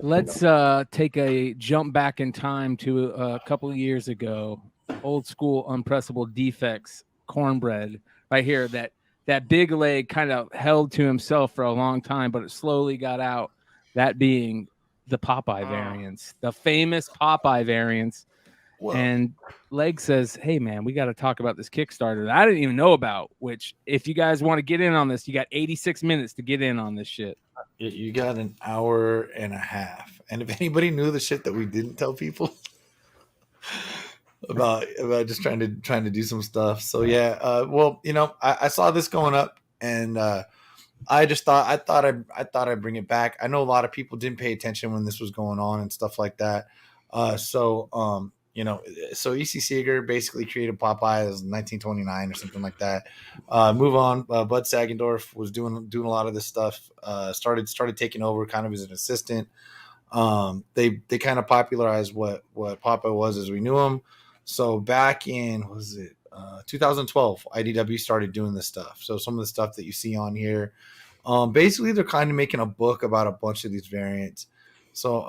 Let's take a jump back in time to a couple of years ago. Old school unpressable defects cornbread right here. That big leg kind of held to himself for a long time, but it slowly got out. That being the Popeye variants, the famous Popeye variants. Well, And Legg says, "Hey man, we got to talk about this Kickstarter that I didn't even know about. Which, if you guys want to get in on this, you got 86 minutes to get in on this shit." you got an hour and a half, and if anybody knew the shit that we didn't tell people about just trying to do some stuff, so yeah. Well, I saw this going up, and I just thought I'd bring it back. I know a lot of people didn't pay attention when this was going on and stuff like that. So E.C. Seeger basically created Popeye as 1929 or something like that. Move on. Bud Sagendorf was doing a lot of this stuff. Started taking over kind of as an assistant. They kind of popularized what Popeye was as we knew him. So back in 2012, IDW started doing this stuff. So some of the stuff that you see on here, basically they're kind of making a book about a bunch of these variants. So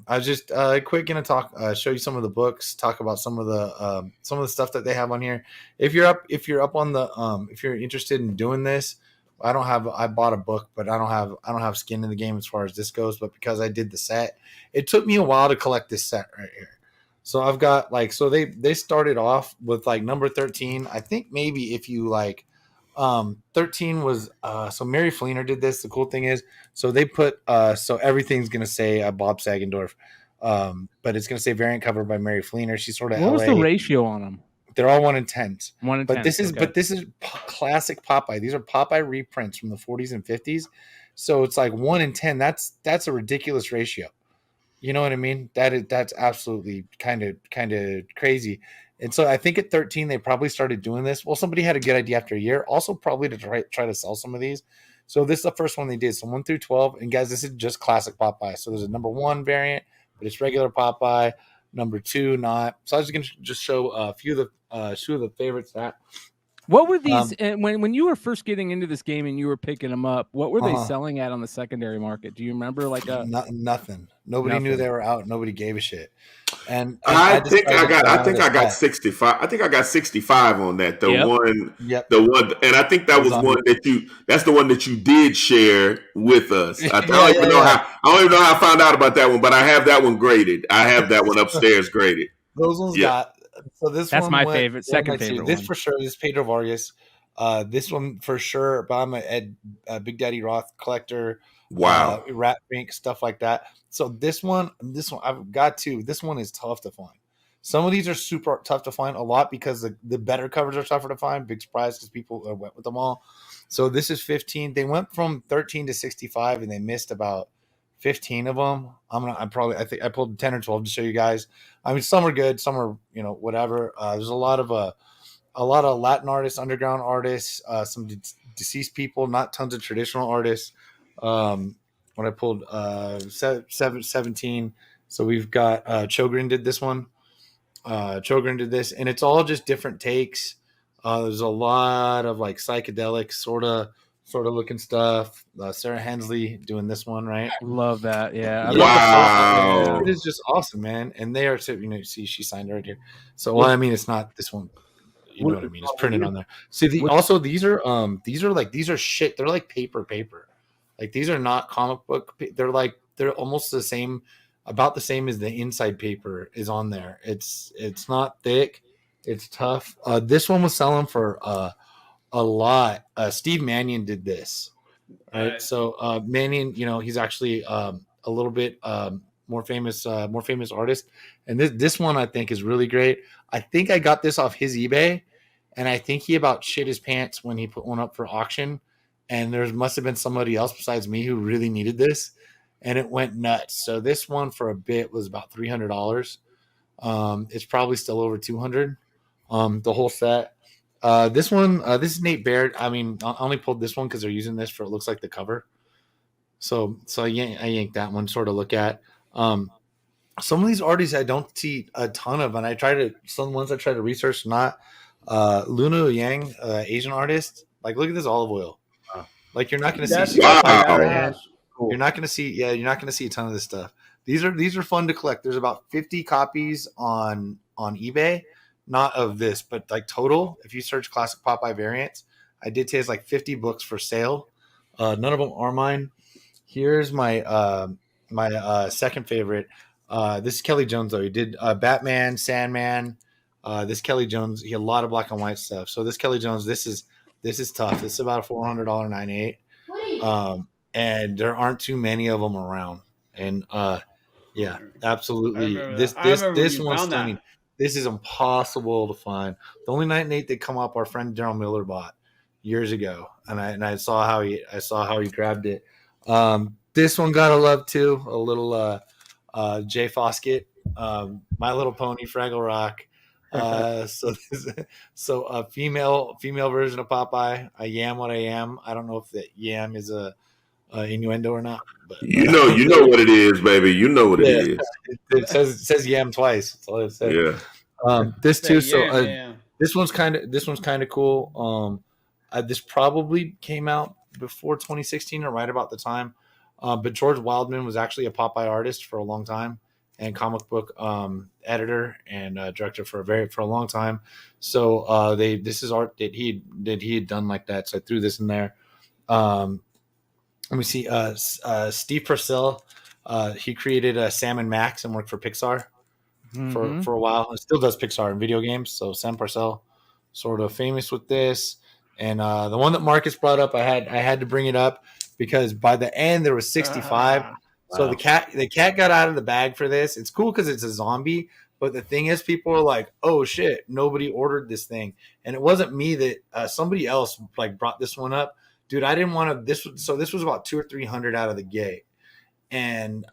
I was just quick gonna show you some of the books, talk about some of the stuff that they have on here. If you're up on the if you're interested in doing this, I bought a book, but I don't have skin in the game as far as this goes. But because I did the set, it took me a while to collect this set right here. So I've got they started off with number 13. I think maybe if you 13 was so Mary Fleener did this. The cool thing is, so they put so everything's gonna say Bob Sagendorf, but it's gonna say variant cover by Mary Fleener. She's sort of what was the ratio on them? They're all 1 in 10s. 1 in 10. But this is classic Popeye. These are Popeye reprints from the 40s and 50s. So it's 1 in 10. That's a ridiculous ratio. You know what I mean? That's absolutely kind of crazy. And so I think at 13 they probably started doing this. Well, somebody had a good idea after a year, also probably to try to sell some of these. So this is the first one they did. So 1 through 12, and guys, this is just classic Popeye. So there's a number 1 variant, but it's regular Popeye. Number 2, not. So I was going to just show a few of the favorites that. What were these when you were first getting into this game and you were picking them up? What were they selling at on the secondary market? Do you remember? Nothing. Nobody knew they were out. Nobody gave a shit. And I think I got 65. I think I got 65 on that. The one, and I think that was one that's the one that you did share with us. I don't even know how I found out about that one, but I have that one graded. I have that one upstairs graded. Those ones got. So that's my favorite, second favorite. This for sure is Pedro Vargas. This one for sure. But I'm a Big Daddy Roth collector. Wow. Rat Pink, stuff like that. So this one I've got to. This one is tough to find. Some of these are super tough to find a lot because the better covers are tougher to find. Big surprise because people went with them all. So this is 15. They went from 13 to 65 and they missed about 15 of them. I think I pulled 10 or 12 to show you guys. I mean, some are good, some are whatever. There's a lot of Latin artists, underground artists, some deceased people, not tons of traditional artists. When I pulled 17, so we've got Chogrin did this one. Chogrin did this, and it's all just different takes. There's a lot of psychedelic sort of looking stuff. Sarah Hensley doing this one, right? Love that. Yeah. Wow. It is just awesome, man. And they are, you see, she signed right here. So, well, I mean, it's not this one. You know what I mean? It's printed on there. See, these are shit. They're like paper. Like these are not comic book. They're almost the same, about the same as the inside paper is on there. It's not thick. It's tough. This one was selling for a lot. Steve Mannion did this, right? So Mannion, he's actually a little bit more famous artist, and this one I think is really great. I think I got this off his eBay, and I think he about shit his pants when he put one up for auction, and there must have been somebody else besides me who really needed this, and it went nuts. So this one for a bit was about $300. It's probably still over $200. The whole set. This is Nate Baird. I mean, I only pulled this one because they're using this for, it looks like the cover. So I yanked that one sort of look at. Some of these artists I don't see a ton of, and some ones I try to research, not Luna Yang, Asian artist. Like, look at this olive oil. Like, you're not going to see. Wow. You're not going to see. Yeah, you're not going to see a ton of this stuff. These are fun to collect. There's about 50 copies on eBay, not of this, but like total. If you search Classic Popeye Variants, I did say it's like 50 books for sale. None of them are mine. Here's my second favorite. This is Kelley Jones though. He did Batman, Sandman. This Kelley Jones. He had a lot of black and white stuff. So this Kelley Jones, this is tough. This is about a $400 98. And there aren't too many of them around. And yeah, absolutely. This one's stunning. This is impossible to find. The only 98 that come up, our friend Daryl Miller bought years ago, and I saw how he grabbed it. This one got a love too. A little Jay Foskett, My Little Pony, Fraggle Rock. So a female version of Popeye. I am what I am. I don't know if the yam is a innuendo or not, but you know what it is, baby. You know what it is. It says yam twice. That's all it says. Yeah. This too. This one's kind of cool. This probably came out before 2016 or right about the time. But George Wildman was actually a Popeye artist for a long time and comic book editor and director for a long time. So this is art that he had done like that. So I threw this in there. Let me see. Steve Purcell, he created Sam and Max and worked for Pixar for a while. It still does Pixar and video games. So Sam Purcell, sort of famous with this. And the one that Marcus brought up, I had to bring it up because by the end there was 65. So the cat got out of the bag for this. It's cool because it's a zombie. But the thing is, people are like, "Oh shit, nobody ordered this thing," and it wasn't me that somebody else like brought this one up. Dude, I didn't want to. This was about 200 or 300 out of the gate, and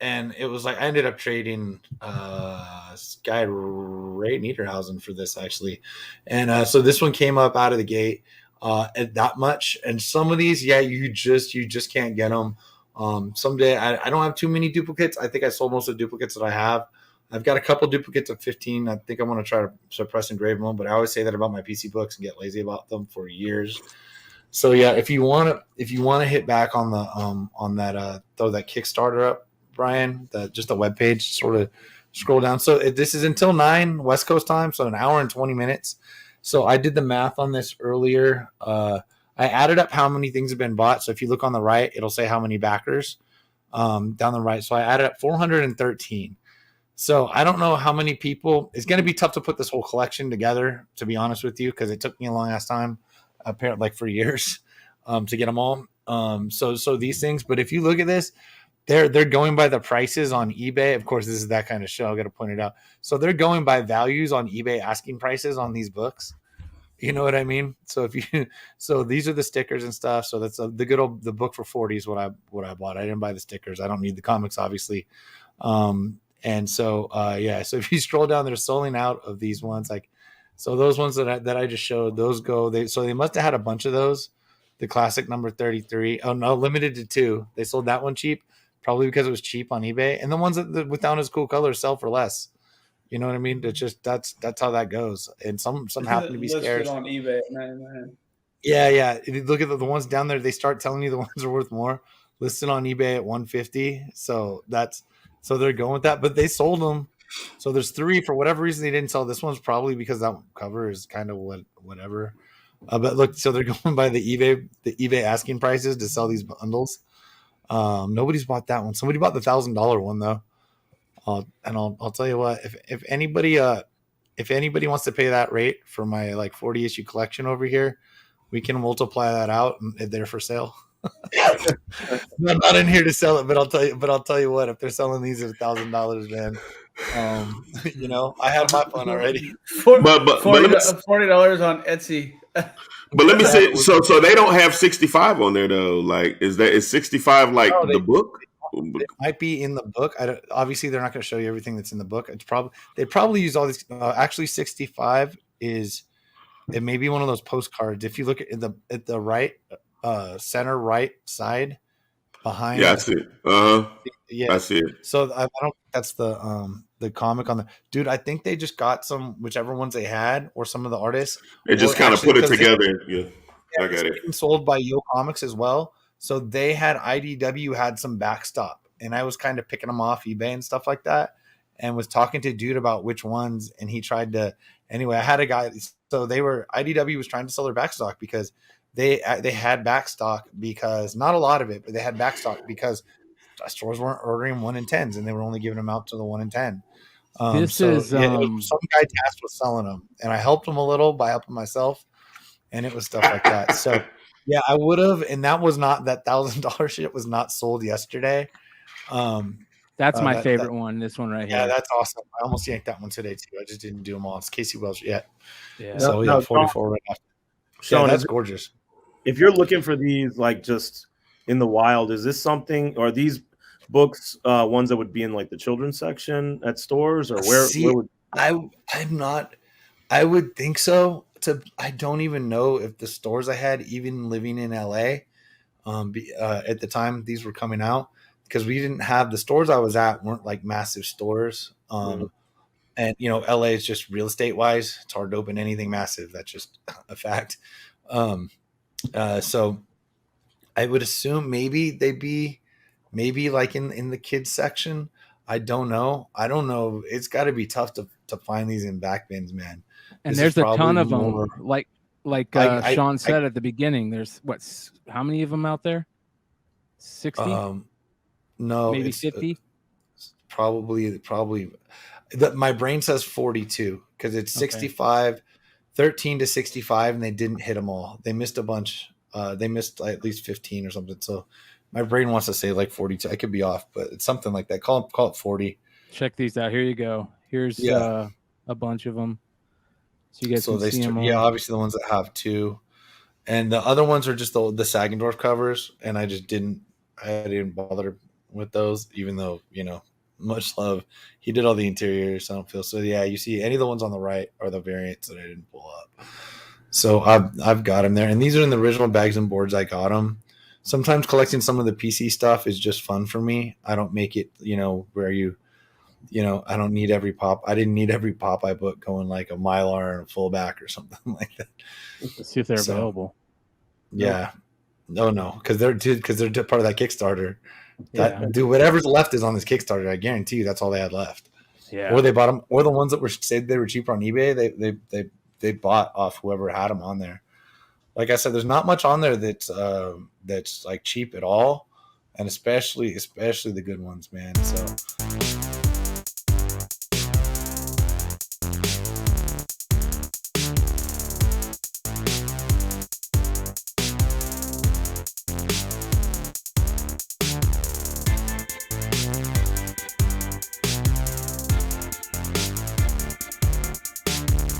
it was like I ended up trading this guy Ray Niederhausen for this actually, and so this one came up out of the gate at that much. And some of these, yeah, you just can't get them. Someday I don't have too many duplicates. I think I sold most of the duplicates that I have. I've got a couple duplicates of 15. I think I want to try to suppress and grave them, but I always say that about my PC books and get lazy about them for years. So yeah, if you want to hit back on the throw that Kickstarter up, Brian, just the webpage, sort of scroll down. So this is until 9 West Coast time, so an hour and 20 minutes. So I did the math on this earlier. I added up how many things have been bought. So if you look on the right, it'll say how many backers down the right. So I added up 413. So I don't know how many people. It's going to be tough to put this whole collection together, to be honest with you, because it took me a long ass time, apparently like for years, to get them all. So these things. But if you look at this, they're going by the prices on eBay. Of course, this is that kind of show. I got to point it out. So they're going by values on eBay, asking prices on these books. You know what I mean? So these are the stickers and stuff. So that's the good old, the book for 40 is what I bought. I didn't buy the stickers. I don't need the comics, obviously. And so, yeah, so if you scroll down, they're selling out of these ones. Like, so those ones that I just showed, those go, they must've had a bunch of those. The classic number 33. Oh no, limited to 2. They sold that one cheap, probably because it was cheap on eBay. And the ones that without as cool colors sell for less. You know what I mean? It's just, that's how that goes. And some happen to be scarce on eBay. Man. Yeah. If you look at the ones down there, they start telling you the ones are worth more, listed on eBay at 150. So they're going with that, but they sold them. So there's 3 for whatever reason they didn't sell. This one's probably because that cover is kind of whatever. But look, so they're going by the eBay asking prices to sell these bundles. Nobody's bought that one. Somebody bought the $1,000 one though. I'll tell you what, if anybody wants to pay that rate for my like 40 issue collection over here, we can multiply that out and they're for sale. I'm not in here to sell it, but I'll tell you what, if they're selling these at $1,000, man, you know, I have my fun already. $40 on Etsy. But let me say, so they don't have 65 on there though. Like, is 65 like the book? It might be in the book. Obviously, they're not going to show you everything that's in the book. They probably use all these. Actually, 65 is it may be one of those postcards. If you look at the right center right side behind. Yeah, I see it. Yeah, I see it. So I don't think that's the comic on the dude. I think they just got whichever ones they had or some of the artists. They just kind of put it together. Yeah, I got it. Sold by Yoe Comics as well. So they had IDW had some backstop and I was kind of picking them off eBay and stuff like that, and was talking to a dude about which ones, and he tried to. Anyway, I had a guy. So IDW was trying to sell their backstock because they had backstock because not a lot of it, but they had backstock because stores weren't ordering 1 in 10s and they were only giving them out to the 1 in 10. Some guy tasked with selling them, and I helped him a little by helping myself, and it was stuff like that. So yeah, I would have, and that was not that $1,000 shit was not sold yesterday. That's my favorite one. This one right here. Yeah, that's awesome. I almost yanked that one today too. I just didn't do them all. It's Casey Welch yet. Yeah. So yeah, 44 right after. Sean, that's gorgeous. If you're looking for these like just in the wild, is this something, or are these books ones that would be in like the children's section at stores, or where would I'm not, I would think so. I don't even know if the stores I had, even living in LA, at the time these were coming out, because we didn't have the stores I was at weren't like massive stores. And you know, LA is just real estate wise, it's hard to open anything massive. That's just a fact. So I would assume maybe they'd be like in the kids section. I don't know. It's got to be tough to find these in back bins, man. And there's a ton of them. Like Sean said at the beginning, there's how many of them out there? 60? No, maybe 50. Probably. My brain says 42 because it's 65, 13 to 65, and they didn't hit them all. They missed a bunch. They missed at least 15 or something. So my brain wants to say like 42. I could be off, but it's something like that. Call it 40. Check these out. Here you go. Here's a bunch of them. So you guys can see them all. Yeah, obviously the ones that have 2, and the other ones are just the Sagendorf covers, and I didn't bother with those, even though, you know, much love. He did all the interiors. I don't feel so. Yeah, you see any of the ones on the right are the variants that I didn't pull up. So I've got them there, and these are in the original bags and boards. I got them. Sometimes collecting some of the PC stuff is just fun for me. I don't make it, you know, where I don't need every I didn't need every Popeye book going like a Mylar and a fullback or something like that. Let's see if they're available. Yeah. No, because they're part of that Kickstarter. Dude, whatever's left is on this Kickstarter. I guarantee you that's all they had left. Yeah. Or they bought them, or the ones that said they were cheaper on eBay, they bought off whoever had them on there. Like I said, there's not much on there that's like cheap at all, and especially the good ones, man. So